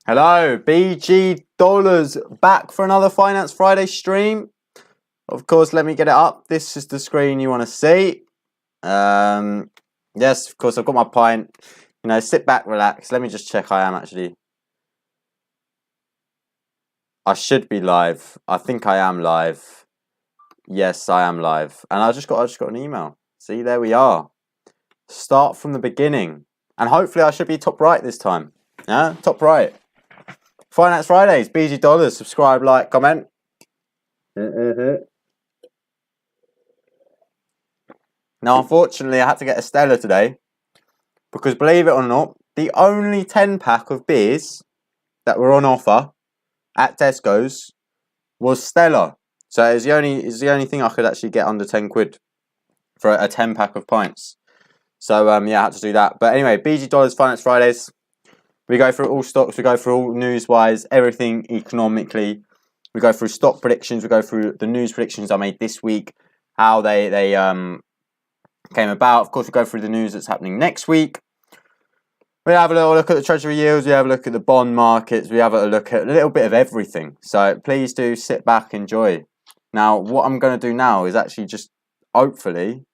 Hello, BG Dollars back for another Finance Friday stream. Of course, let me get it up. This is the screen you want to see. Yes, of course, I've got my pint. You know, sit back, relax. Let me just check I am actually. I should be live. I think I am live. Yes, I am live. And I just got an email. See, there we are. Start from the beginning. And hopefully I should be top right this time. Yeah, top right. Finance Fridays, BG Dollars. Subscribe, like, comment. Now, unfortunately, I had to get a Stella today because, believe it or not, the only 10-pack of beers that were on offer at Tesco's was Stella. So it's the only thing I could actually get under 10 quid for a 10-pack of pints. So yeah, I had to do that. But anyway, BG Dollars Finance Fridays. We go through all stocks. We go through all news-wise, everything economically. We go through stock predictions. We go through the news predictions I made this week, how they came about. Of course, we go through the news that's happening next week. We have a little look at the Treasury Yields. We have a look at the bond markets. We have a look at a little bit of everything. So please do sit back, enjoy. Now, what I'm going to do now is actually just hopefully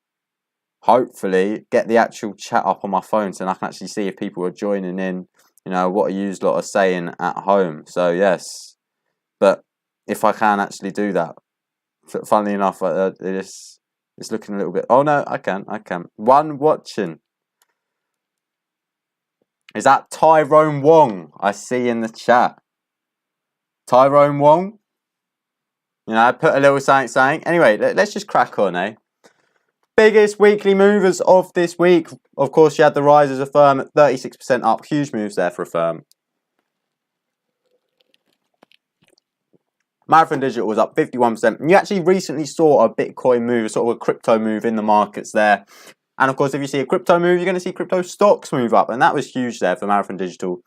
get the actual chat up on my phone so I can actually see if people are joining in. You know, what you lot are saying at home. So yes, but if I can actually do that, funnily enough, it's looking a little bit. Oh no, I can. One watching. Is that Tyrone Wong? I see in the chat. Tyrone Wong. You know, I put a little saying. Anyway, let's just crack on, eh? Biggest weekly movers of this week. Of course, you had the rise as a firm at 36% up. Huge moves there for a firm. Marathon Digital was up 51%. And you actually recently saw a Bitcoin move, sort of a crypto move in the markets there. And of course, if you see a crypto move, you're going to see crypto stocks move up. And that was huge there for Marathon Digital.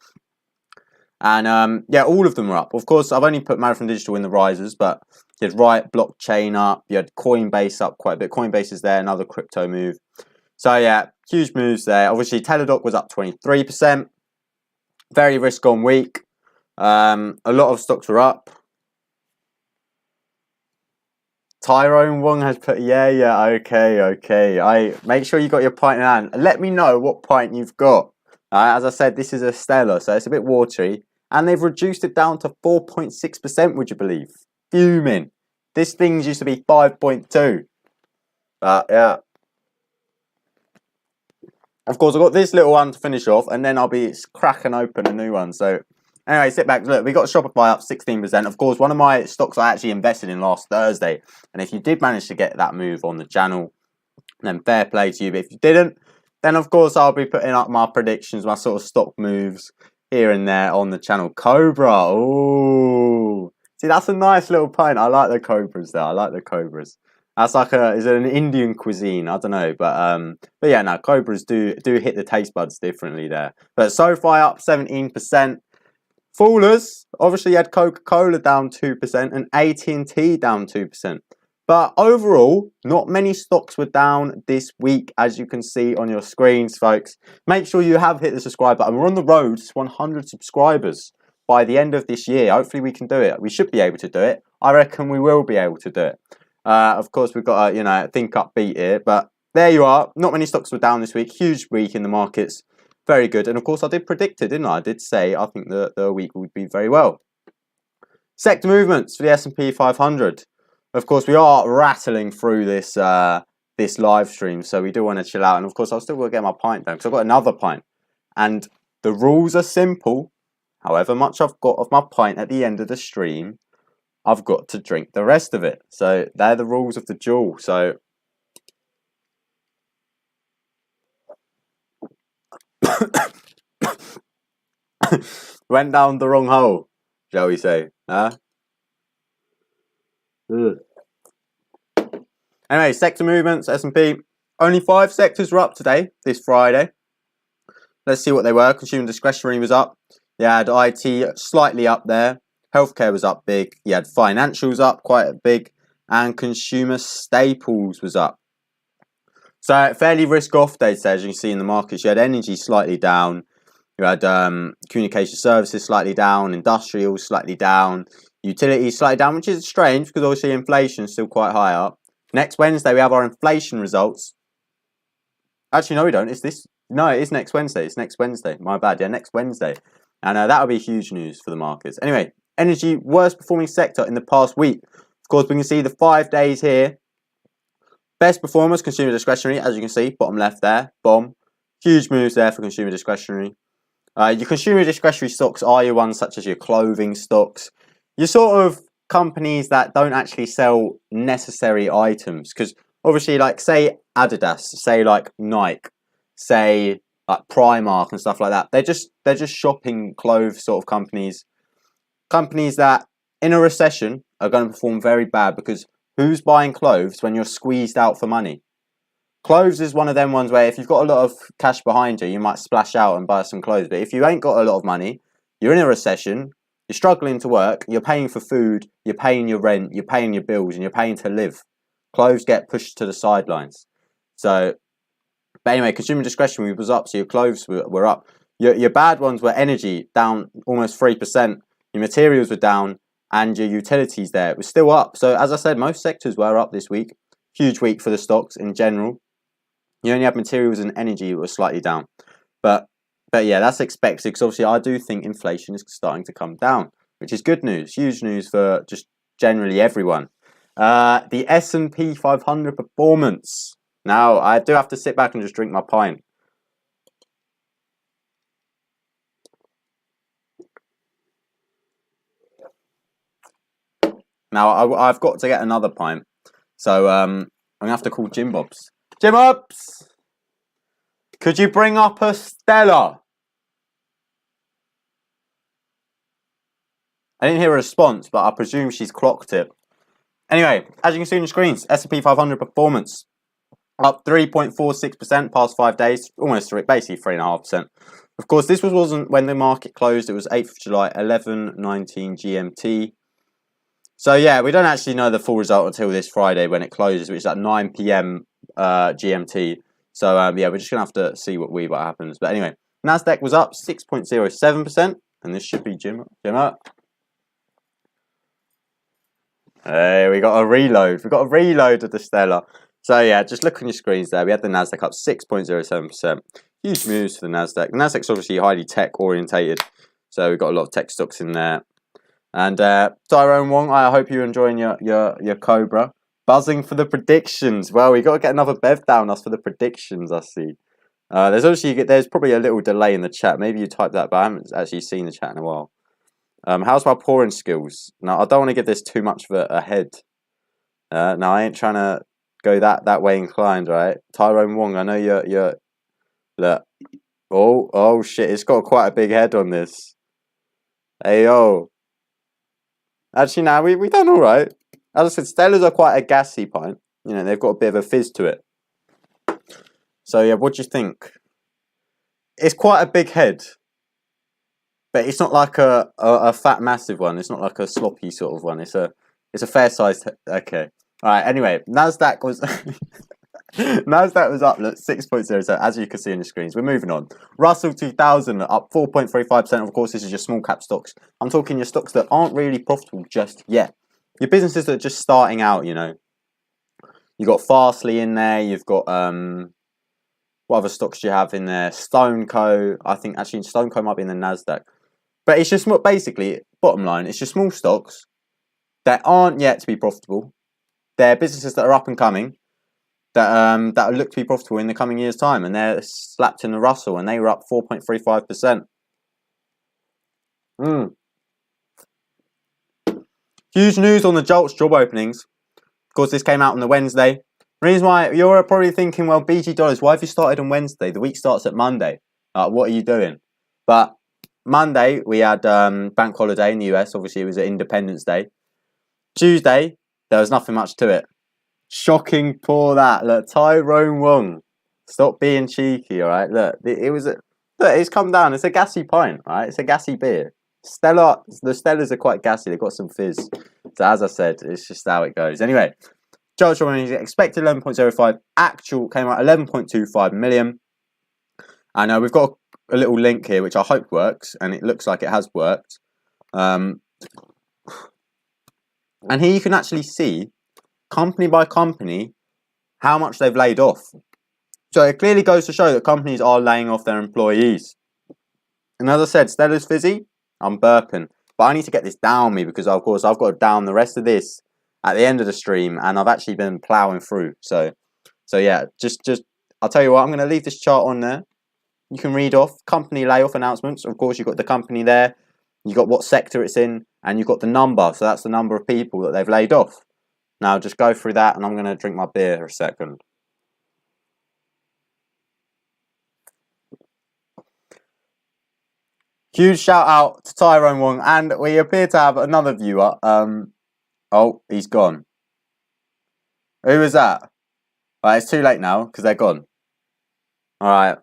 And yeah, all of them were up. Of course, I've only put Marathon Digital in the risers, but you had Riot Blockchain up. You had Coinbase up quite a bit. Coinbase is there, another crypto move. So yeah, huge moves there. Obviously, Teladoc was up 23%. Very risk on week. A lot of stocks were up. Tyrone Wong has put, yeah, okay. I make sure you got your pint in hand. Let me know what pint you've got. As I said, this is a Stella, so it's a bit watery. And they've reduced it down to 4.6%, would you believe? Fuming. This thing used to be 5.2. But yeah. Of course, I've got this little one to finish off, and then I'll be cracking open a new one. So anyway, sit back. Look, we got Shopify up 16%. Of course, one of my stocks I actually invested in last Thursday. And if you did manage to get that move on the channel, then fair play to you. But if you didn't, then of course I'll be putting up my predictions, my sort of stock moves here and there on the channel. Cobra, ooh. See, that's a nice little pint. I like the Cobras there. I like the Cobras. That's like is it an Indian cuisine? I don't know, but yeah, no, Cobras do hit the taste buds differently there. But SoFi up 17%. Foolers, obviously you had Coca-Cola down 2% and AT&T down 2%. But overall, not many stocks were down this week, as you can see on your screens, folks. Make sure you have hit the subscribe button. We're on the road to 100 subscribers by the end of this year. Hopefully we can do it. We should be able to do it. I reckon we will be able to do it. Of course, we've got to, think upbeat here. But there you are. Not many stocks were down this week. Huge week in the markets. Very good. And of course, I did predict it, didn't I? I did say I think the week would be very well. Sector movements for the S&P 500. Of course, we are rattling through this this live stream, so we do want to chill out. And of course, I'll still get my pint down because I've got another pint. And the rules are simple. However much I've got of my pint at the end of the stream, I've got to drink the rest of it. So they're the rules of the duel. So went down the wrong hole, shall we say? Huh? Anyway, sector movements, S&P. Only 5 sectors were up today, this Friday. Let's see what they were. Consumer discretionary was up. You had IT slightly up there. Healthcare was up big. You had financials up quite big. And consumer staples was up. So fairly risk off day today, as you can see in the markets. You had energy slightly down. You had communication services slightly down, industrial slightly down, utilities slightly down, which is strange because obviously inflation is still quite high up. Next Wednesday, we have our inflation results. Actually, no, we don't. It's this. No, it is next Wednesday. It's next Wednesday. My bad. Yeah, next Wednesday. And that'll be huge news for the markets. Anyway, energy, worst performing sector in the past week. Of course, we can see the 5 days here. Best performers, consumer discretionary, as you can see, bottom left there. Bomb. Huge moves there for consumer discretionary. Your consumer discretionary stocks are your ones such as your clothing stocks. Your sort of companies that don't actually sell necessary items. Because obviously, like, say Adidas, say like Nike, say like Primark and stuff like that. They're just shopping clothes sort of companies. Companies that in a recession are going to perform very bad because who's buying clothes when you're squeezed out for money? Clothes is one of them ones where if you've got a lot of cash behind you, you might splash out and buy some clothes. But if you ain't got a lot of money, you're in a recession, you're struggling to work, you're paying for food, you're paying your rent, you're paying your bills, and you're paying to live. Clothes get pushed to the sidelines. So, but anyway, consumer discretionary was up, so your clothes were up. Your bad ones were energy, down almost 3%. Your materials were down, and your utilities there was still up. So, as I said, most sectors were up this week. Huge week for the stocks in general. You only have materials and energy that were slightly down. But yeah, that's expected because obviously I do think inflation is starting to come down, which is good news. Huge news for just generally everyone. The S&P 500 performance. Now, I do have to sit back and just drink my pint. Now, I've got to get another pint. So, I'm going to have to call Jim Bobs. Jim Bobs! Could you bring up a Stella? I didn't hear a response, but I presume she's clocked it. Anyway, as you can see on your screens, S&P 500 performance up 3.46% past 5 days, almost basically 3.5%. Of course, this wasn't when the market closed. It was 8th of July, 11:19 GMT. So yeah, we don't actually know the full result until this Friday when it closes, which is at 9 p.m. GMT. So yeah, we're just gonna have to see what happens. But anyway, Nasdaq was up 6.07%, and this should be Jim up. Hey, we got a reload. We got a reload of the Stella. So yeah, just look on your screens there. We had the Nasdaq up 6.07%. Huge moves for the Nasdaq. The Nasdaq's obviously highly tech orientated, so we've got a lot of tech stocks in there. And Tyrone Wong, I hope you're enjoying your Cobra. Buzzing for the predictions. Well, we got to get another bev down us for the predictions. I see. There's probably a little delay in the chat. Maybe you typed that, but I haven't actually seen the chat in a while. How's my pouring skills? Now, I don't want to give this too much of a head. No, I ain't trying to go that way inclined, right? Tyrone Wong, I know you're look. Oh shit! It's got quite a big head on this. Hey yo. Actually, now we done all right. As I said, Stellas are quite a gassy pint. You know, they've got a bit of a fizz to it. So yeah, what do you think? It's quite a big head, but it's not like a fat massive one. It's not like a sloppy sort of one. It's a fair sized. Okay, all right. Anyway, Nasdaq was Nasdaq was up 6.07, as you can see on your screens. We're moving on. Russell 2000 up 4.35%. Of course, this is your small cap stocks. I'm talking your stocks that aren't really profitable just yet. Your businesses that are just starting out, you know. You've got Fastly in there. You've got, what other stocks do you have in there? Stoneco. I think actually Stoneco might be in the Nasdaq. But it's just basically, bottom line, it's just small stocks that aren't yet to be profitable. They're businesses that are up and coming. That look to be profitable in the coming years' time, and they're slapped in the Russell, and they were up 4.35%. Huge news on the JOLTS job openings. Of course, this came out on the Wednesday. The reason why you're probably thinking, well, BG Dollars, why have you started on Wednesday? The week starts at Monday. What are you doing? But Monday, we had bank holiday in the US. Obviously, it was an Independence Day. Tuesday, there was nothing much to it. Shocking poor that. Look, Tyrone Wong. Stop being cheeky, alright? Look, it's come down. It's a gassy pint, right? It's a gassy beer. The Stellas are quite gassy. They've got some fizz. So as I said, it's just how it goes. Anyway, Judge expected 11.05. Actual came out 11.25 million. And we've got a little link here, which I hope works, and it looks like it has worked. And here you can actually see, company by company, how much they've laid off. So it clearly goes to show that companies are laying off their employees. And as I said, Stella's fizzy. I'm burping. But I need to get this down me because, of course, I've got to down the rest of this at the end of the stream. And I've actually been ploughing through. So yeah, just I'll tell you what, I'm going to leave this chart on there. You can read off company layoff announcements. Of course, you've got the company there. You've got what sector it's in. And you've got the number. So that's the number of people that they've laid off. Now, just go through that. And I'm going to drink my beer for a second. Huge shout out to Tyrone Wong, and we appear to have another viewer. Oh, he's gone. Who was that? Right, it's too late now because they're gone. All right.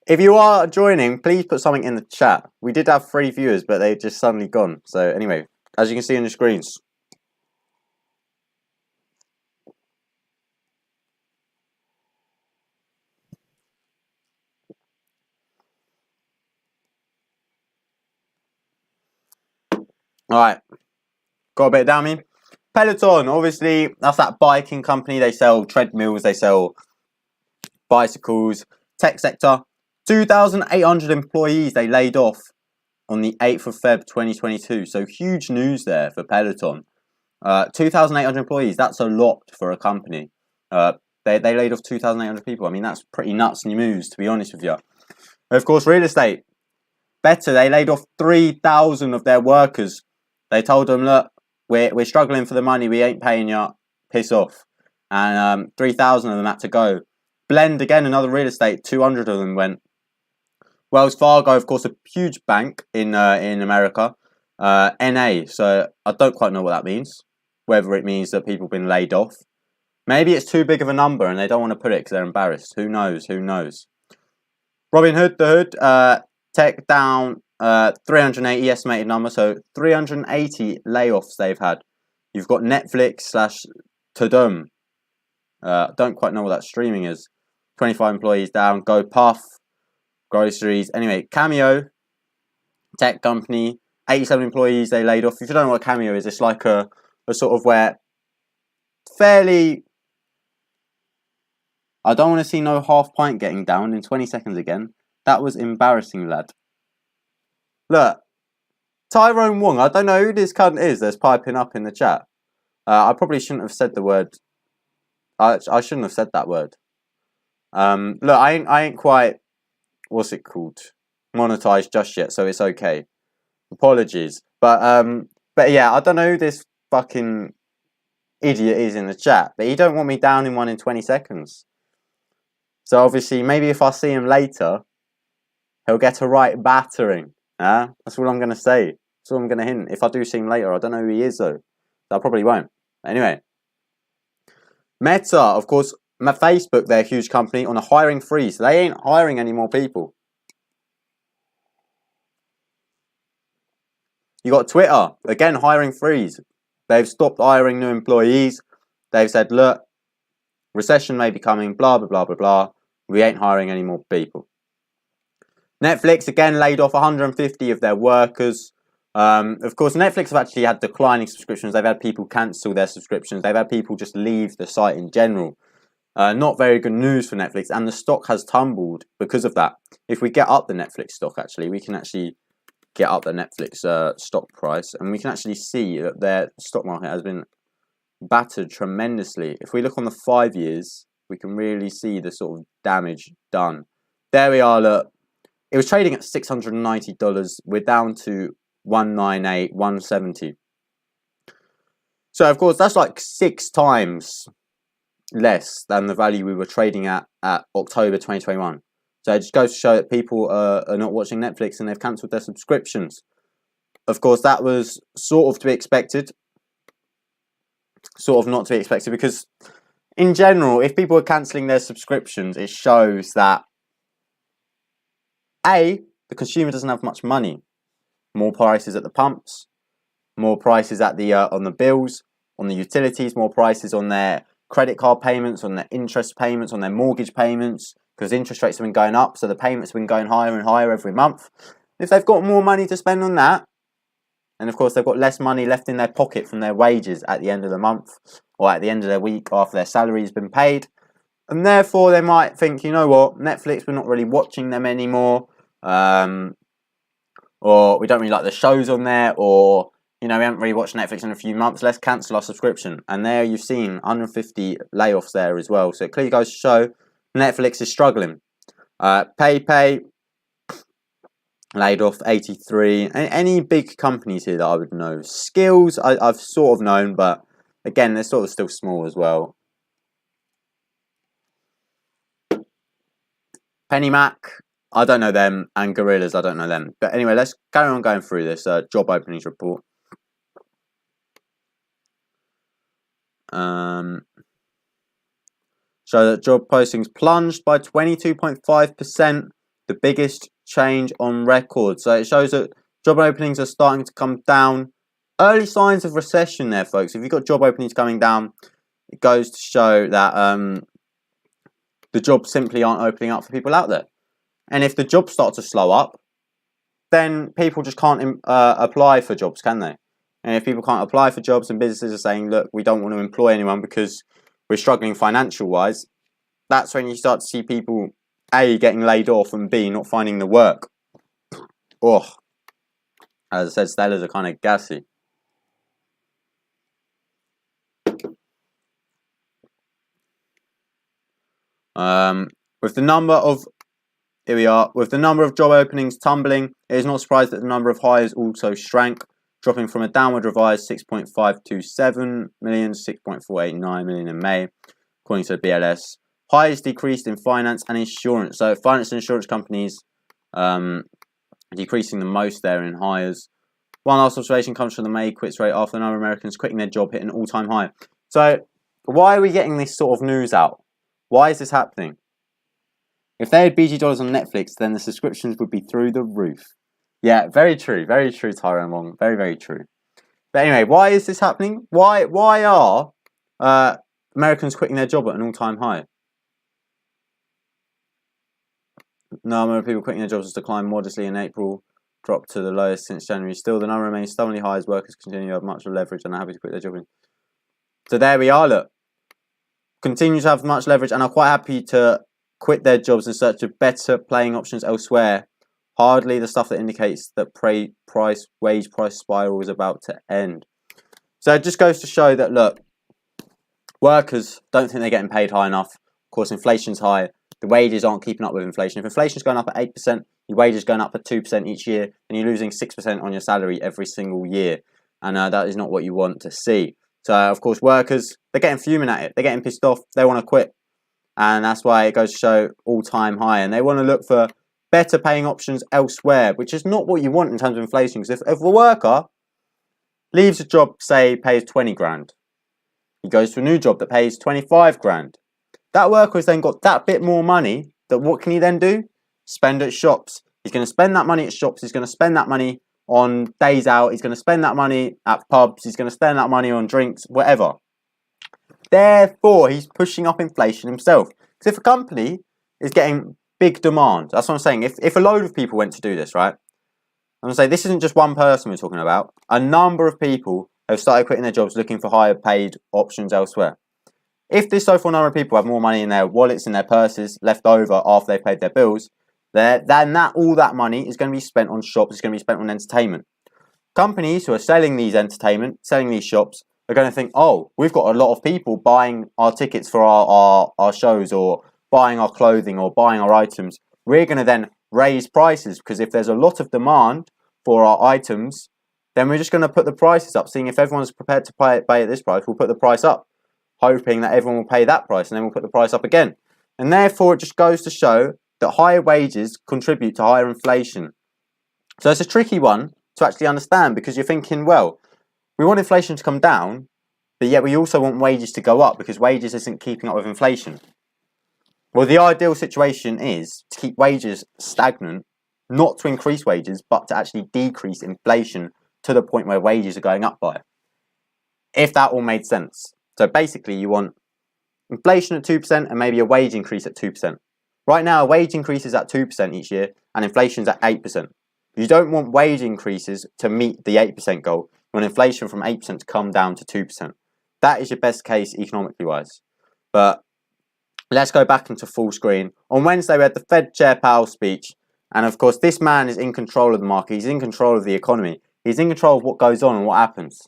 If you are joining, please put something in the chat. We did have 3 viewers, but they just suddenly gone. So anyway, as you can see on the screens. All right, got a bit down me. Peloton, obviously, that's that biking company. They sell treadmills, they sell bicycles. Tech sector, 2,800 employees they laid off on the 8th of Feb 2022. So huge news there for Peloton. 2,800 employees, that's a lot for a company. They laid off 2,800 people. I mean, that's pretty nuts news, to be honest with you. Of course, real estate, better. They laid off 3,000 of their workers. They told them, look, we're struggling for the money. We ain't paying you. Piss off. And 3,000 of them had to go. Blend, again, another real estate. 200 of them went. Wells Fargo, of course, a huge bank in America. NA. So I don't quite know what that means. Whether it means that people have been laid off. Maybe it's too big of a number and they don't want to put it because they're embarrassed. Who knows? Who knows? Robin Hood, the Hood. Tech down 380 estimated number, so 380 layoffs they've had. You've got Netflix / Tudum. Don't quite know what that streaming is. 25 employees down. GoPuff, groceries. Anyway, Cameo, tech company, 87 employees they laid off. If you don't know what Cameo is, it's like a sort of where fairly... I don't want to see no half pint getting down in 20 seconds again. That was embarrassing, lad. Look, Tyrone Wong, I don't know who this cunt is that's piping up in the chat. I probably shouldn't have said the word. I shouldn't have said that word. Look, I ain't quite, what's it called? Monetized just yet, so it's okay. Apologies. But yeah, I don't know who this fucking idiot is in the chat. But he don't want me down in one in 20 seconds. So obviously, maybe if I see him later, he'll get a right battering. That's all I'm going to say. That's all I'm going to hint. If I do see him later, I don't know who he is, though. So I probably won't. Anyway. Meta, of course, Facebook, they're a huge company, on a hiring freeze. They ain't hiring any more people. You got Twitter. Again, hiring freeze. They've stopped hiring new employees. They've said, look, recession may be coming, blah, blah, blah, blah, blah. We ain't hiring any more people. Netflix, again, laid off 150 of their workers. Of course, Netflix have actually had declining subscriptions. They've had people cancel their subscriptions. They've had people just leave the site in general. Not very good news for Netflix. And the stock has tumbled because of that. If we get up the Netflix stock, actually, we can actually get up the Netflix stock price. And we can actually see that their stock market has been battered tremendously. If we look on the 5 years, we can really see the sort of damage done. There we are, look. It was trading at $690. We're down to $198, $170. So, of course, that's like 6 times less than the value we were trading at October 2021. So it just goes to show that people are not watching Netflix and they've cancelled their subscriptions. Of course, that was sort of to be expected. Sort of not to be expected, because in general, if people are cancelling their subscriptions, it shows that A, the consumer doesn't have much money. More prices at the pumps, more prices at the on the bills, on the utilities, more prices on their credit card payments, on their interest payments, on their mortgage payments. because interest rates have been going up, so the payments have been going higher and higher every month. If they've got more money to spend on that, and of course they've got less money left in their pocket from their wages at the end of the month or at the end of their week after their salary's been paid, and therefore they might think, you know what, Netflix, we're not really watching them anymore, or we don't really like the shows on there, or we haven't really watched Netflix in a few months, let's cancel our subscription. And there you've seen 150 layoffs there as well. So it clearly goes to show Netflix is struggling. PayPay laid off 83. Any big companies here that I would know? Skills, I've sort of known, but again, they're sort of still small as well. PennyMac, I don't know them, and Gorillas, I don't know them. But anyway, let's carry on going through this job openings report. So that job postings plunged by 22.5%, the biggest change on record. So it shows that job openings are starting to come down. Early signs of recession there, folks. If you've got job openings coming down, it goes to show that the jobs simply aren't opening up for people out there. And if the jobs start to slow up, then people just can't apply for jobs, can they? And if people can't apply for jobs and businesses are saying, look, we don't want to employ anyone because we're struggling financial-wise, that's when you start to see people, A, getting laid off, and B, not finding the work. Oh, as I said, sellers are kind of gassy. With the number of job openings tumbling, it is not surprised that the number of hires also shrank, dropping from a downward revised 6.527 million to 6.489 million in May, according to the BLS. Hires decreased in finance and insurance. So finance and insurance companies decreasing the most there in hires. One last observation comes from the May quits rate after the number of Americans quitting their job hit an all-time high. So why are we getting this sort of news out? Why is this happening? If they had BG dollars on Netflix, then the subscriptions would be through the roof. Yeah, very true, Tyrone Wong, very, very true. But anyway, why is this happening? Why are Americans quitting their job at an all-time high? The number of people quitting their jobs has declined modestly in April, dropped to the lowest since January. Still, the number remains stubbornly high as workers continue to have much leverage and are happy to quit their job. So there we are, look. Continue to have much leverage and are quite happy to quit their jobs in search of better paying options elsewhere. Hardly the stuff that indicates that wage price spiral is about to end. So it just goes to show that, look, workers don't think they're getting paid high enough. Of course, inflation's high. The wages aren't keeping up with inflation. If inflation's going up at 8%, your wages going up at 2% each year, then you're losing 6% on your salary every single year. And that is not what you want to see. So, of course, workers, they're getting fuming at it. They're getting pissed off. They want to quit. And that's why it goes to show all-time high. And they want to look for better paying options elsewhere, which is not what you want in terms of inflation. Because if a worker leaves a job, say, pays 20 grand, he goes to a new job that pays 25 grand. That worker has then got that bit more money. That what can he then do? Spend at shops. He's going to spend that money at shops. He's going to spend that money on days out. He's going to spend that money at pubs. He's going to spend that money on drinks, whatever. Therefore, he's pushing up inflation himself. Because if a company is getting big demand, that's what I'm saying. If a load of people went to do this, right? I'm going to say this isn't just one person we're talking about. A number of people have started quitting their jobs looking for higher paid options elsewhere. If this so-called number of people have more money in their wallets, in their purses, left over after they've paid their bills, then all that money is going to be spent on shops, it's going to be spent on entertainment. Companies who are selling these shops, are going to think, oh, we've got a lot of people buying our tickets for our shows, or buying our clothing, or buying our items. We're going to then raise prices, because if there's a lot of demand for our items, then we're just going to put the prices up. Seeing if everyone's prepared to pay at this price, we'll put the price up, hoping that everyone will pay that price, and then we'll put the price up again. And therefore, it just goes to show that higher wages contribute to higher inflation. So it's a tricky one to actually understand, because you're thinking, well, we want inflation to come down, but yet we also want wages to go up, because wages isn't keeping up with inflation. Well, the ideal situation is to keep wages stagnant, not to increase wages, but to actually decrease inflation to the point where wages are going up by. If that all made sense. So basically, you want inflation at 2% and maybe a wage increase at 2%. Right now, wage increase is at 2% each year and inflation's at 8%. You don't want wage increases to meet the 8% goal. You want inflation from 8% to come down to 2%. That is your best case economically wise. But let's go back into full screen. On Wednesday, we had the Fed Chair Powell speech. And of course, this man is in control of the market. He's in control of the economy. He's in control of what goes on and what happens.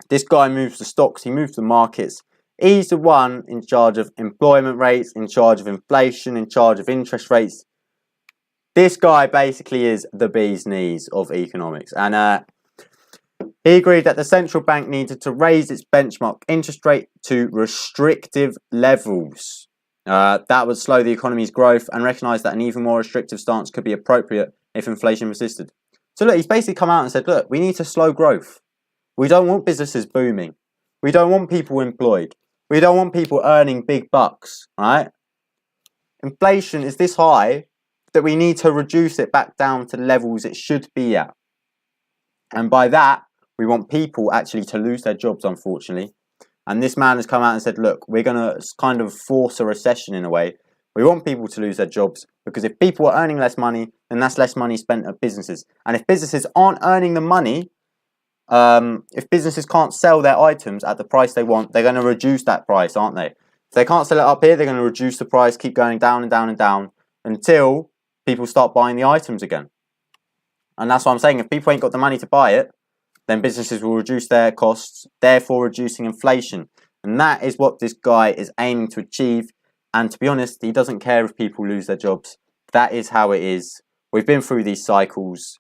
This guy moves the stocks. He moves the markets. He's the one in charge of employment rates, in charge of inflation, in charge of interest rates. This guy basically is the bee's knees of economics. And he agreed that the central bank needed to raise its benchmark interest rate to restrictive levels. That would slow the economy's growth, and recognise that an even more restrictive stance could be appropriate if inflation persisted. So look, he's basically come out and said, look, we need to slow growth. We don't want businesses booming. We don't want people employed. We don't want people earning big bucks, right? Inflation is this high that we need to reduce it back down to levels it should be at. And by that, we want people actually to lose their jobs, unfortunately. And this man has come out and said, look, we're going to kind of force a recession in a way. We want people to lose their jobs because if people are earning less money, then that's less money spent at businesses. And if businesses aren't earning the money, if businesses can't sell their items at the price they want, they're going to reduce that price, aren't they? If they can't sell it up here, they're going to reduce the price, keep going down and down and down until people start buying the items again. And that's what I'm saying. If people ain't got the money to buy it, then businesses will reduce their costs, therefore reducing inflation. And that is what this guy is aiming to achieve. And to be honest, he doesn't care if people lose their jobs. That is how it is. We've been through these cycles.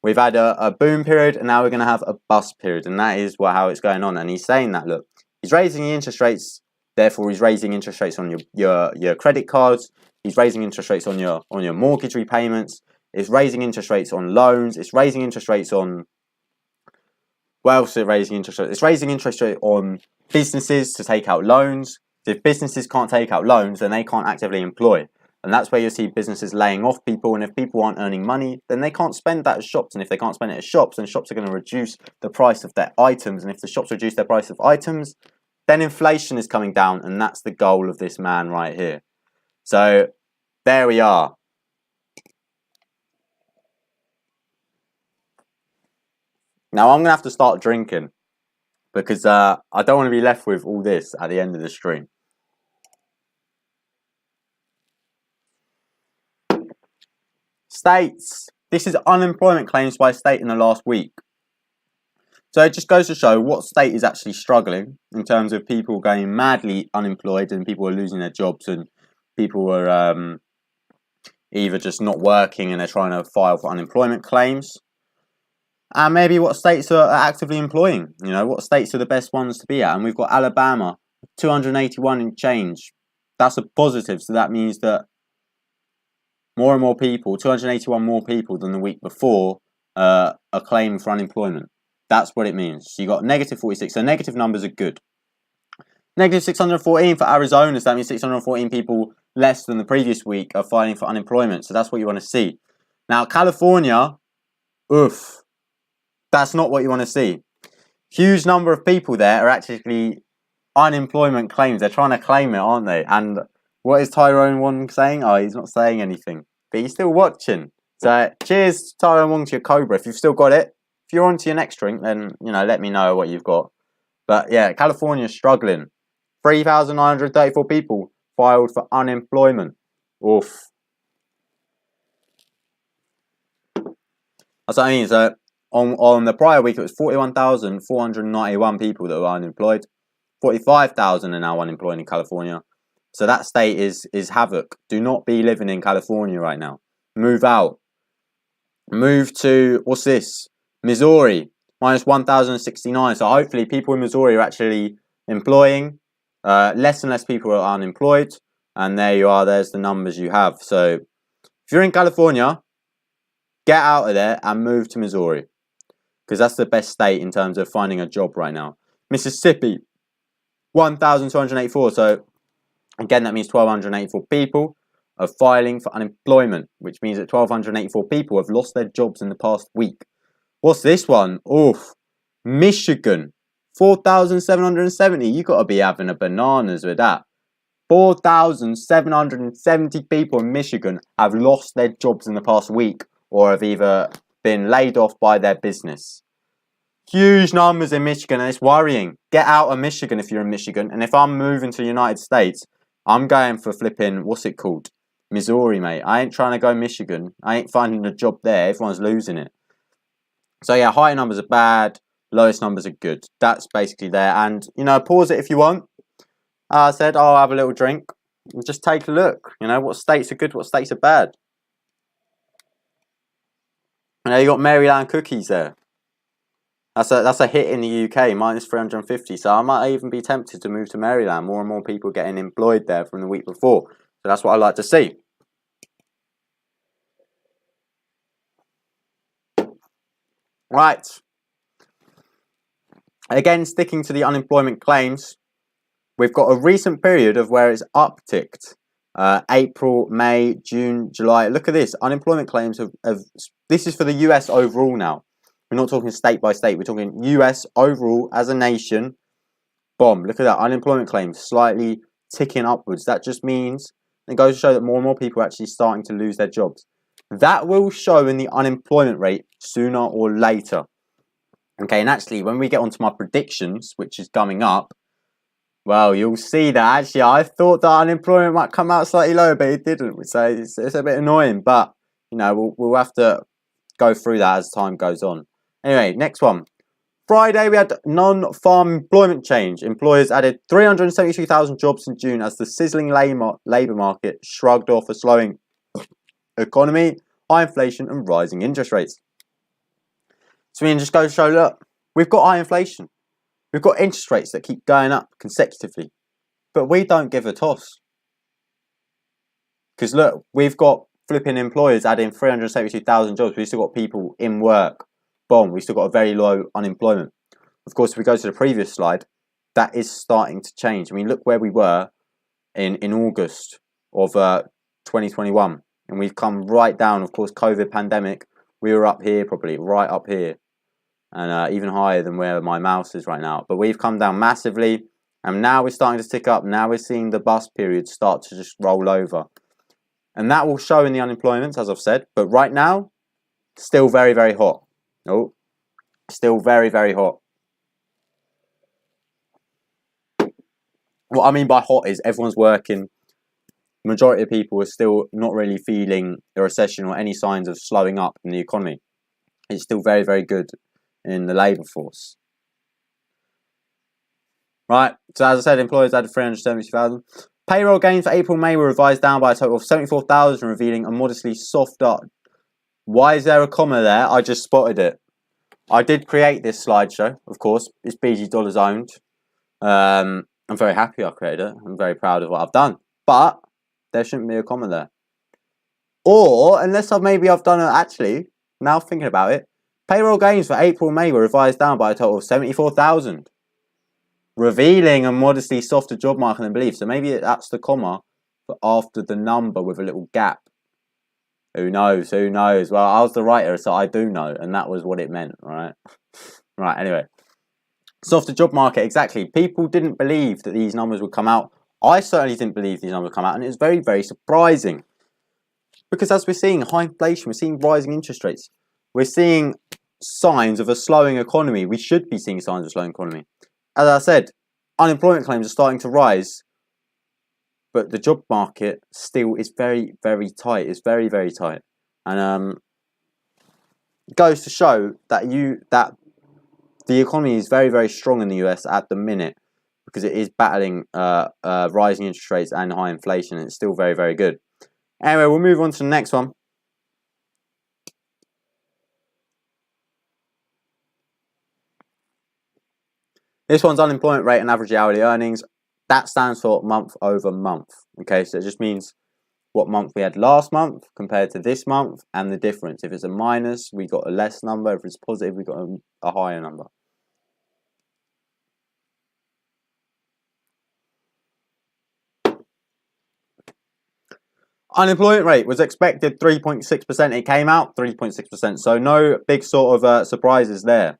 We've had a boom period, and now we're going to have a bust period. And that is how it's going on. And he's saying that, look, he's raising the interest rates. Therefore, he's raising interest rates on your credit cards. He's raising interest rates on your mortgage repayments. It's raising interest rates on loans. It's raising interest rates on... What else is it raising interest rates? It's raising interest rate on businesses to take out loans. If businesses can't take out loans, then they can't actively employ. And that's where you see businesses laying off people. And if people aren't earning money, then they can't spend that at shops. And if they can't spend it at shops, then shops are going to reduce the price of their items. And if the shops reduce their price of items, then inflation is coming down. And that's the goal of this man right here. So there we are. Now I'm going to have to start drinking because I don't want to be left with all this at the end of the stream. States. This is unemployment claims by state in the last week. So it just goes to show what state is actually struggling in terms of people going madly unemployed and people are losing their jobs and people are either just not working and they're trying to file for unemployment claims. And maybe what states are actively employing, you know, what states are the best ones to be at. And we've got Alabama, 281 in change. That's a positive. So that means that more and more people, 281 more people than the week before, are claiming for unemployment. That's what it means. So you got negative 46. So negative numbers are good. Negative 614 for Arizona. So that means 614 people less than the previous week are filing for unemployment. So that's what you want to see. Now, California, oof. That's not what you want to see. Huge number of people there are actually unemployment claims. They're trying to claim it, aren't they? And what is Tyrone Wong saying? Oh, he's not saying anything. But he's still watching. So cheers, Tyrone Wong, to your Cobra. If you've still got it. If you're on to your next drink, then, you know, let me know what you've got. But yeah, California's struggling. 3,934 people filed for unemployment. Oof. That's what I mean. So on the prior week, it was 41,491 people that were unemployed. 45,000 are now unemployed in California. So that state is havoc. Do not be living in California right now. Move out. Move to, what's this? Missouri, minus 1,069. So hopefully people in Missouri are actually employing. Less and less people are unemployed. And there you are. There's the numbers you have. So if you're in California, get out of there and move to Missouri. Because that's the best state in terms of finding a job right now. Mississippi, 1,284. So again, that means 1,284 people are filing for unemployment, which means that 1,284 people have lost their jobs in the past week. What's this one? Oof. Michigan, 4,770. You got to be having a bananas with that. 4,770 people in Michigan have lost their jobs in the past week or have either been laid off by their business. Huge numbers in Michigan, and it's worrying. Get out of Michigan if you're in Michigan. And if I'm moving to the United States, I'm going for flipping, what's it called? Missouri, mate. I ain't trying to go Michigan. I ain't finding a job there. Everyone's losing it. So yeah, higher numbers are bad. Lowest numbers are good. That's basically there. And, you know, pause it if you want. I said, I'll have a little drink. And just take a look. You know, what states are good, what states are bad. You know, you got Maryland cookies there. That's a hit in the UK, minus 350. So I might even be tempted to move to Maryland. More and more people getting employed there from the week before. So that's what I like to see. Right. Again, sticking to the unemployment claims, we've got a recent period of where it's upticked. April, May, June, July. Look at this. Unemployment claims have this is for the US overall now. We're not talking state by state. We're talking US overall as a nation. Boom. Look at that. Unemployment claims slightly ticking upwards. That just means it goes to show that more and more people are actually starting to lose their jobs. That will show in the unemployment rate sooner or later. Okay, and actually, when we get onto my predictions, which is coming up, well, you'll see that actually I thought that unemployment might come out slightly lower, but it didn't. So it's a bit annoying, but you know we'll have to go through that as time goes on. Anyway, next one. Friday, we had non-farm employment change. Employers added 372,000 jobs in June as the sizzling labour market shrugged off a slowing economy, high inflation, and rising interest rates. So we can just go show, look, we've got high inflation. We've got interest rates that keep going up consecutively. But we don't give a toss. Because look, we've got flipping employers adding 372,000 jobs. We've still got people in work. Boom, we've still got a very low unemployment. Of course, if we go to the previous slide, that is starting to change. I mean, look where we were in August of 2021. And we've come right down, of course, COVID pandemic. We were up here, probably right up here. And even higher than where my mouse is right now. But we've come down massively. And now we're starting to tick up. Now we're seeing the bust period start to just roll over. And that will show in the unemployment, as I've said. But right now, still very, very hot. Oh, still very, very hot. What I mean by hot is everyone's working. Majority of people are still not really feeling a recession or any signs of slowing up in the economy. It's still very, very good in the labour force. Right, so as I said, employers added 370,000. Payroll gains for April, May were revised down by a total of 74,000, revealing a modestly softer. Why is there a comma there? I just spotted it. I did create this slideshow, of course. It's BG Dollars owned. I'm very happy I created it. I'm very proud of what I've done. But there shouldn't be a comma there. Or, unless I've done it actually, now thinking about it, payroll gains for April, May were revised down by a total of 74,000. Revealing a modestly softer job market than believed. So maybe that's the comma, but after the number with a little gap. Who knows? Who knows? Well, I was the writer, so I do know, and that was what it meant, right? Right, anyway. Softer job market, exactly. People didn't believe that these numbers would come out. I certainly didn't believe these numbers would come out, and it was very, very surprising. Because as we're seeing high inflation, we're seeing rising interest rates. We're seeing signs of a slowing economy. We should be seeing signs of a slowing economy. As I said, unemployment claims are starting to rise, but the job market still is very, very tight. It's very, very tight, and it goes to show that the economy is very, very strong in the US at the minute because it is battling rising interest rates and high inflation. It's still very, very good. Anyway, we'll move on to the next one. This one's unemployment rate and average hourly earnings. That stands for month over month. Okay, so it just means what month we had last month compared to this month and the difference. If it's a minus, we got a less number. If it's positive, we got a higher number. Unemployment rate was expected 3.6%. It came out 3.6%. So no big sort of surprises there.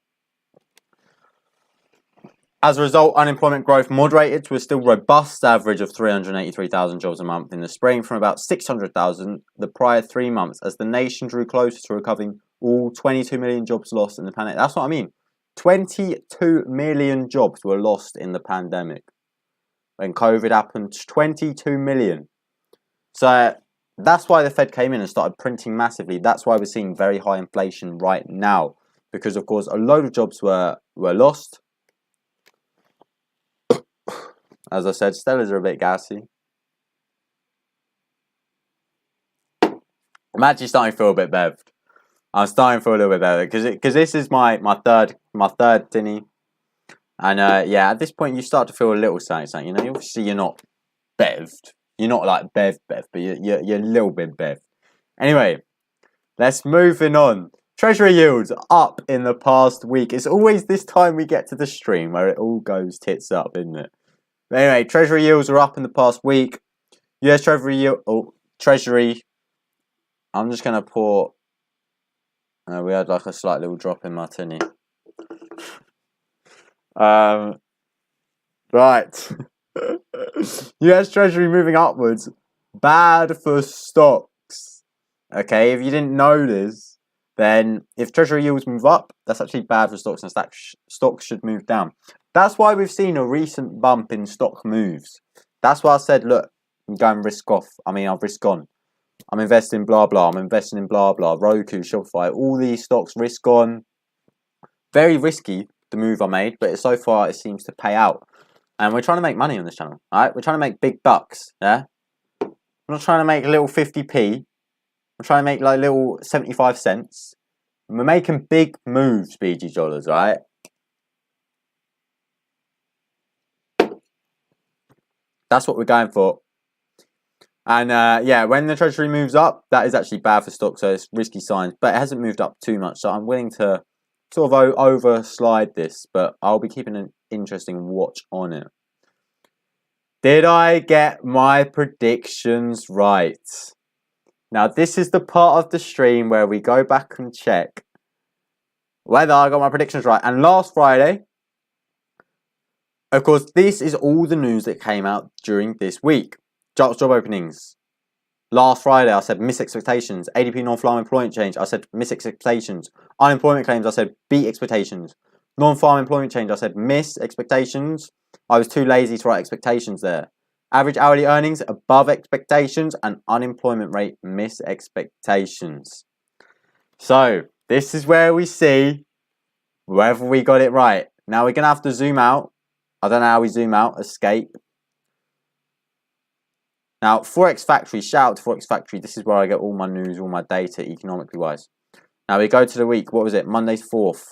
As a result, unemployment growth moderated to a still robust average of 383,000 jobs a month in the spring from about 600,000 the prior 3 months as the nation drew closer to recovering all 22 million jobs lost in the pandemic. That's what I mean. 22 million jobs were lost in the pandemic. When COVID happened, 22 million. So that's why the Fed came in and started printing massively. That's why we're seeing very high inflation right now. Because, of course, a load of jobs were lost. As I said, Stellas are a bit gassy. I'm actually starting to feel a bit bevved. I'm starting to feel a little bit better because this is my third tinny, and yeah, at this point you start to feel a little something. You know, obviously you're not bevved. You're not like bev, but you're a little bit bevved. Anyway, let's moving on. Treasury yields up in the past week. It's always this time we get to the stream where it all goes tits up, isn't it? But anyway, Treasury yields are up in the past week. US Treasury yield. Oh, Treasury. I'm just gonna pour. We had like a slight little drop in my tinny. Right. US Treasury moving upwards. Bad for stocks. Okay, if you didn't know this, then if Treasury yields move up, that's actually bad for stocks, and stocks should move down. That's why we've seen a recent bump in stock moves. That's why I said, look, I'm going risk off. I mean, I've risk on. I'm investing blah blah. I'm investing in blah blah. Roku, Shopify, all these stocks risk on. Very risky, the move I made, but so far it seems to pay out. And we're trying to make money on this channel, alright? We're trying to make big bucks, yeah? We're not trying to make a little 50p. We're trying to make like little 75 cents. And we're making big moves, BG dollars, alright? That's what we're going for. And yeah, when the Treasury moves up, that is actually bad for stocks, so it's risky signs. But it hasn't moved up too much, so I'm willing to sort of overslide this, but I'll be keeping an interesting watch on it. Did I get my predictions right? Now, this is the part of the stream where we go back and check whether I got my predictions right. And last Friday, of course, this is all the news that came out during this week. JOLTS job openings. Last Friday, I said miss expectations. ADP non-farm employment change, I said miss expectations. Unemployment claims, I said beat expectations. Non-farm employment change, I said miss expectations. I was too lazy to write expectations there. Average hourly earnings above expectations, and unemployment rate miss expectations. So this is where we see whether we got it right. Now we're going to have to zoom out. I don't know how we zoom out. Escape. Now, Forex Factory, shout out to Forex Factory. This is where I get all my news, all my data, economically wise. Now, we go to the week. What was it? Monday 4th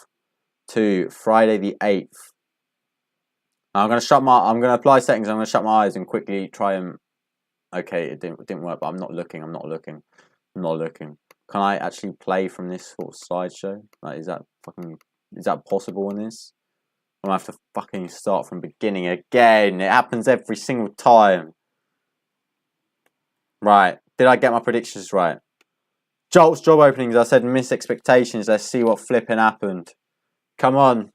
to Friday the 8th. Now, I'm going to apply settings. I'm going to shut my eyes and quickly try and... Okay, it didn't work, but I'm not looking. Can I actually play from this sort of slideshow? Like, is that possible in this? I'm going to have to fucking start from beginning again. It happens every single time. Right, did I get my predictions right? JOLTS job openings, I said miss expectations. Let's see what flipping happened. Come on.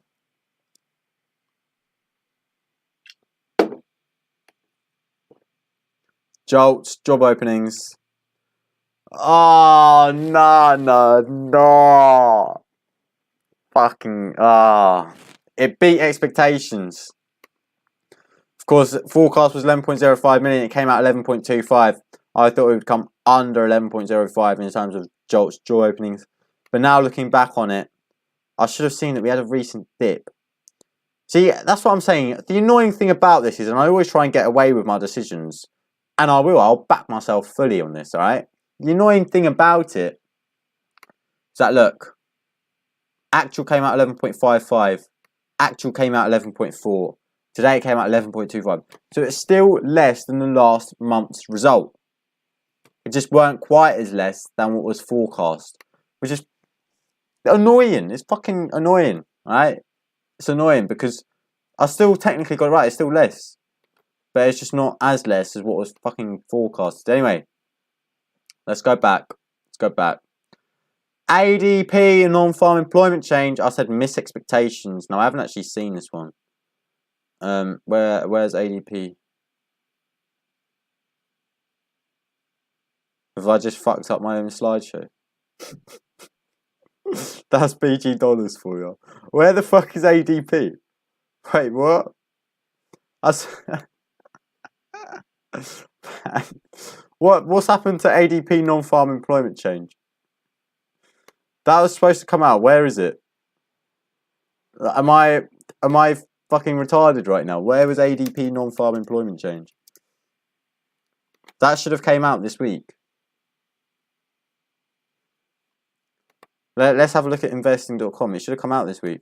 JOLTS job openings. Oh, no. Fucking, it beat expectations. Of course, forecast was 11.05 million. It came out 11.25. I thought it would come under 11.05 in terms of JOLTS job openings. But now looking back on it, I should have seen that we had a recent dip. See, that's what I'm saying. The annoying thing about this is, and I always try and get away with my decisions, and I'll back myself fully on this, alright? The annoying thing about it is that, look, actual came out 11.55, actual came out 11.4, today it came out 11.25. So it's still less than the last month's result. It just weren't quite as less than what was forecast, which is annoying. It's fucking annoying, right? It's annoying because I still technically got it right. It's still less, but it's just not as less as what was fucking forecasted. Anyway, let's go back. ADP and non-farm employment change. I said miss expectations. Now I haven't actually seen this one. Where's ADP? Have I just fucked up my own slideshow? That's BG dollars for you. Where the fuck is ADP? Wait, what? What's happened to ADP non-farm employment change? That was supposed to come out. Where is it? Am I fucking retarded right now? Where was ADP non-farm employment change? That should have came out this week. Let's have a look at investing.com. It should have come out this week.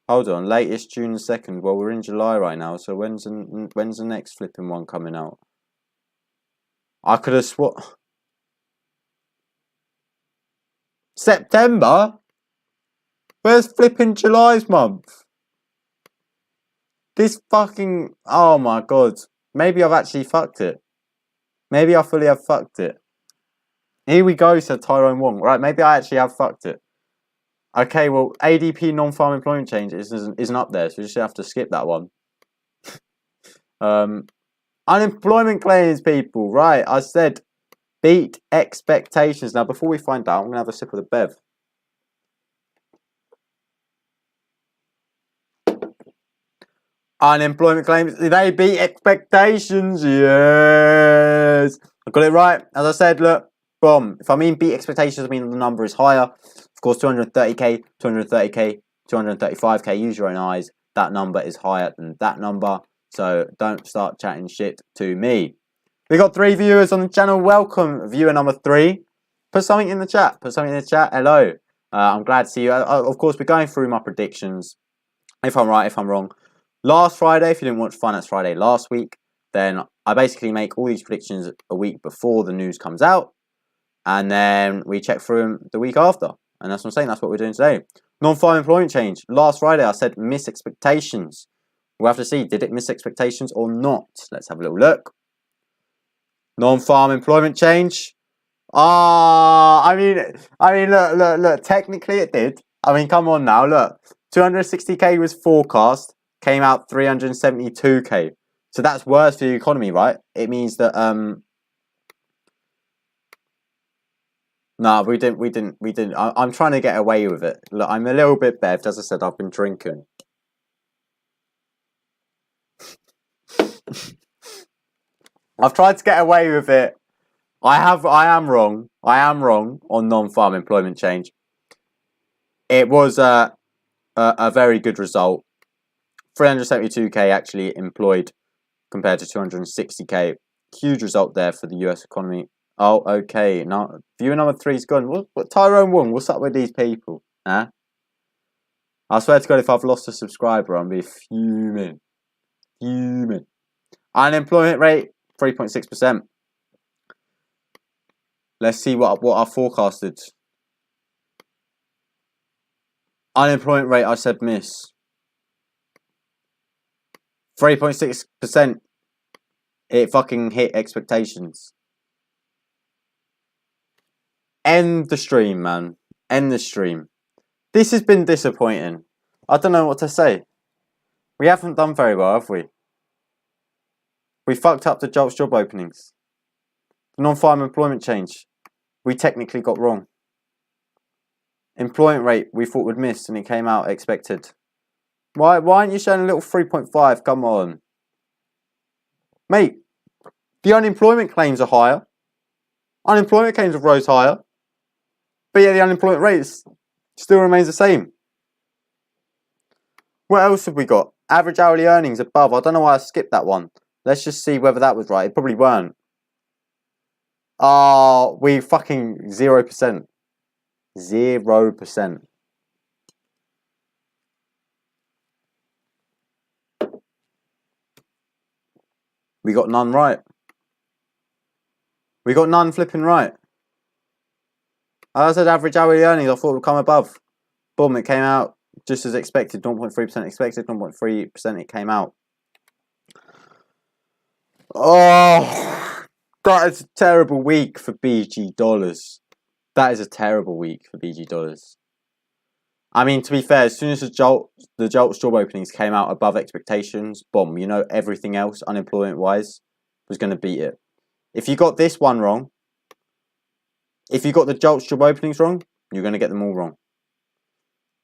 Hold on, latest June 2nd. Well, we're in July right now, so when's the next flipping one coming out? I could have sworn September. Where's flipping July's month? This fucking, oh my god. Maybe I've actually fucked it. Maybe I fully have fucked it. Here we go, said Tyrone Wong. Right, maybe I actually have fucked it. Okay, well, ADP non-farm employment change isn't up there, so we just have to skip that one. Unemployment claims, people. Right, I said beat expectations. Now, before we find out, I'm going to have a sip of the bev. Unemployment claims, they beat expectations. Yes. I got it right. As I said, look, boom. If I mean beat expectations, I mean the number is higher. Of course, 230k, 230k, 235k. Use your own eyes. That number is higher than that number. So don't start chatting shit to me. We got 3 viewers on the channel. Welcome, viewer number 3. Put something in the chat. Put something in the chat. Hello. I'm glad to see you. Of course, we're going through my predictions. If I'm right, if I'm wrong. Last Friday, if you didn't watch Finance Friday last week, then I basically make all these predictions a week before the news comes out. And then we check through them the week after. And that's what I'm saying. That's what we're doing today. Non-farm employment change. Last Friday, I said miss expectations. We'll have to see, did it miss expectations or not? Let's have a little look. Non-farm employment change. I mean, look. Technically, it did. I mean, come on now. Look, 260k was forecast. Came out 372k. So that's worse for the economy, right? It means that no, we didn't. I'm trying to get away with it. Look, I'm a little bit bevved. As I said, I've been drinking. I've tried to get away with it. I am wrong. I am wrong on non-farm employment change. It was a very good result. 372k actually employed compared to 260k. Huge result there for the US economy. Oh, okay. Now, viewer number 3's gone. What Tyrone Wong? What's up with these people? Huh? I swear to God, if I've lost a subscriber, I'll be fuming. Fuming. Unemployment rate, 3.6%. Let's see what I forecasted. Unemployment rate, I said miss. 3.6%. It fucking hit expectations. End the stream, man. End the stream. This has been disappointing. I don't know what to say. We haven't done very well, have we? We fucked up the job openings. The non-farm employment change, we technically got wrong. Employment rate, we thought would miss and it came out expected. Why aren't you showing a little 3.5? Come on. Mate, the unemployment claims are higher. Unemployment claims have rose higher. But yeah, the unemployment rate still remains the same. What else have we got? Average hourly earnings above. I don't know why I skipped that one. Let's just see whether that was right. It probably weren't. We fucking 0%. 0%. We got none right. We got none flipping right. I said average hourly earnings, I thought it would come above. Boom, it came out just as expected. 0.3% expected, 0.3% it came out. Oh, that is a terrible week for BG dollars. That is a terrible week for BG dollars. I mean, to be fair, as soon as the Jolt's job openings came out above expectations, boom, you know, everything else, unemployment-wise, was going to beat it. If you got this one wrong, if you got the Jolt's job openings wrong, you're going to get them all wrong.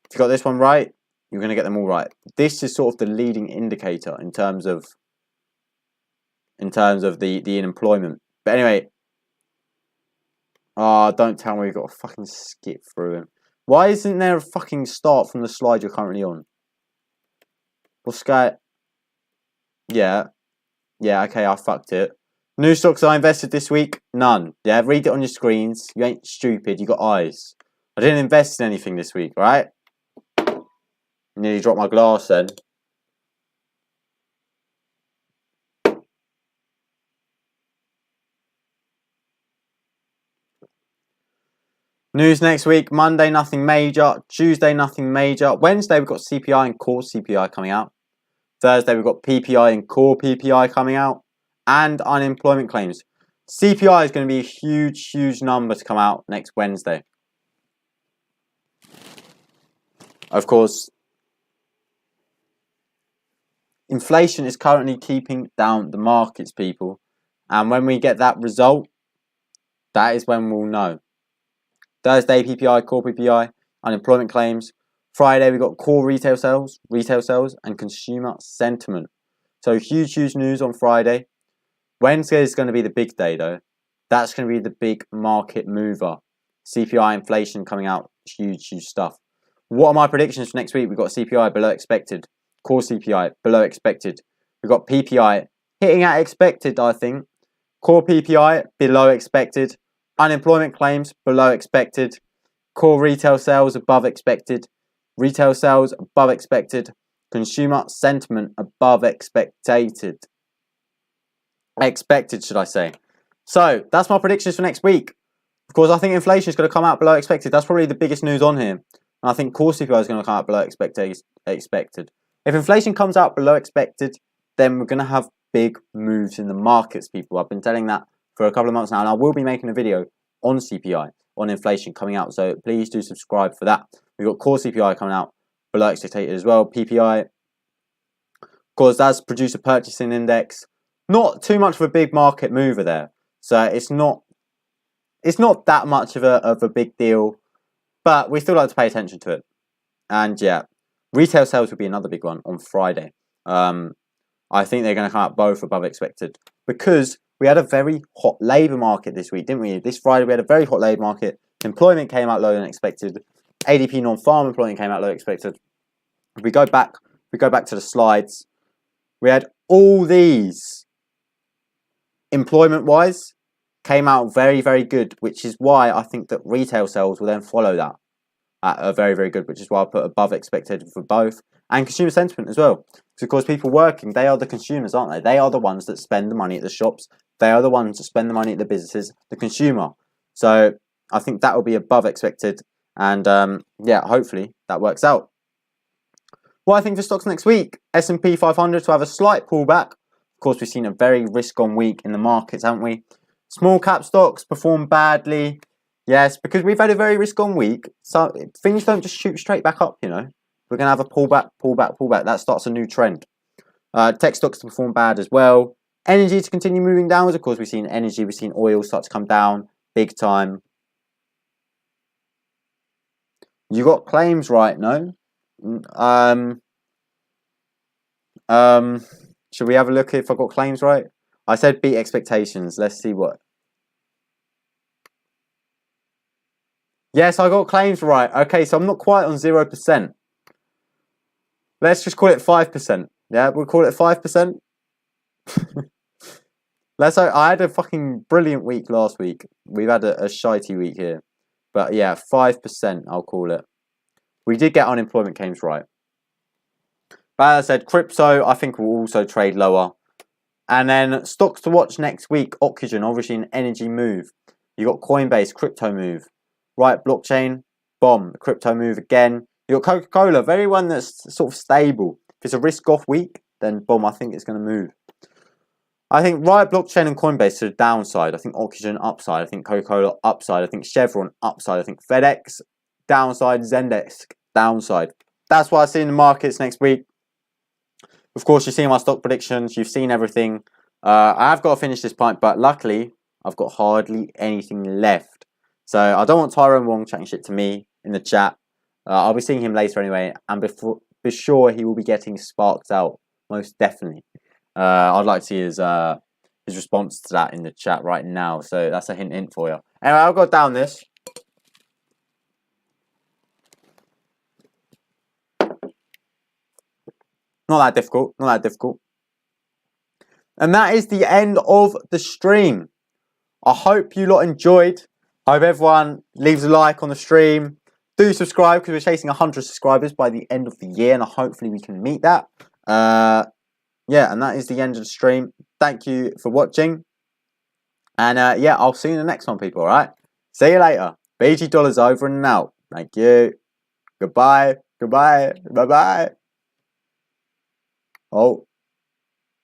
If you got this one right, you're going to get them all right. This is sort of the leading indicator in terms of the unemployment. But anyway, don't tell me we've got to fucking skip through him. Why isn't there a fucking start from the slide you're currently on? What's going? Yeah, okay, I fucked it. New stocks I invested this week? None. Yeah, read it on your screens. You ain't stupid, you got eyes. I didn't invest in anything this week, right? Nearly dropped my glass then. News next week. Monday, nothing major. Tuesday, nothing major. Wednesday, we've got CPI and core CPI coming out. Thursday, we've got PPI and core PPI coming out. And unemployment claims. CPI is going to be a huge, huge number to come out next Wednesday. Of course, inflation is currently keeping down the markets, people. And when we get that result, that is when we'll know. Thursday, PPI, core PPI, unemployment claims. Friday, we've got core retail sales, and consumer sentiment. So huge, huge news on Friday. Wednesday is going to be the big day, though. That's going to be the big market mover. CPI, inflation coming out, huge, huge stuff. What are my predictions for next week? We've got CPI below expected, core CPI below expected. We've got PPI hitting at expected, I think. Core PPI below expected. Unemployment claims below expected. Core retail sales above expected. Retail sales above expected. Consumer sentiment above expected. Expected, should I say. So, that's my predictions for next week. Of course, I think inflation is going to come out below expected. That's probably the biggest news on here. And I think core CPI is going to come out below expected. If inflation comes out below expected, then we're going to have big moves in the markets, people. I've been telling that for a couple of months now, and I will be making a video on CPI, on inflation coming out, so please do subscribe for that. We've got core CPI coming out below expected as well. PPI, of course, that's producer purchasing index. Not too much of a big market mover there, so it's not that much of a big deal, but we still like to pay attention to it. And yeah, retail sales will be another big one on Friday. I think they're going to come out both above expected because we had a very hot labour market this week, didn't we? This Friday we had a very hot labour market. Employment came out lower than expected. ADP non-farm employment came out lower than expected. If we go back to the slides, we had all these employment-wise came out very, very good, which is why I think that retail sales will then follow that at a very, very good, which is why I put above expected for both. And consumer sentiment as well. Because people working, they are the consumers, aren't they? They are the ones that spend the money at the shops. They are the ones that spend the money at the businesses, the consumer. So I think that will be above expected. And yeah, hopefully that works out. What I think for stocks next week, S&P 500 to have a slight pullback. Of course, we've seen a very risk-on week in the markets, haven't we? Small cap stocks perform badly. Yes, because we've had a very risk-on week. So things don't just shoot straight back up, you know. We're going to have a pullback. That starts a new trend. Tech stocks to perform bad as well. Energy to continue moving downwards. Of course, we've seen energy, we've seen oil start to come down big time. You got claims right, no? Should we have a look if I got claims right? I said beat expectations. Let's see what. Yes, I got claims right. Okay, so I'm not quite on 0%. Let's just call it 5%. Yeah, we'll call it 5%. I had a fucking brilliant week last week. We've had a shitey week here. But yeah, 5% I'll call it. We did get unemployment claims right. But as I said, crypto I think will also trade lower. And then stocks to watch next week. Oxygen, obviously an energy move. You got Coinbase, crypto move. Right, blockchain, bomb, crypto move again. You got Coca-Cola, very one that's sort of stable. If it's a risk-off week, then boom, I think it's going to move. I think Riot, blockchain, and Coinbase to the downside. I think Oxygen upside. I think Coca-Cola upside. I think Chevron upside. I think FedEx downside. Zendesk downside. That's what I see in the markets next week. Of course, you've seen my stock predictions. You've seen everything. I have got to finish this pint, but luckily, I've got hardly anything left. So I don't want Tyrone Wong chatting shit to me in the chat. I'll be seeing him later anyway, and be sure he will be getting sparked out, most definitely. I'd like to see his response to that in the chat right now. So that's a hint for you. Anyway, I'll go down this. Not that difficult. Not that difficult. And that is the end of the stream. I hope you lot enjoyed. I hope everyone leaves a like on the stream. Do subscribe because we're chasing 100 subscribers by the end of the year, and hopefully we can meet that. Yeah, and that is the end of the stream. Thank you for watching. And yeah, I'll see you in the next one, people, alright? See you later. BG Dollars over and out. Thank you. Goodbye. Goodbye. Bye-bye. Oh.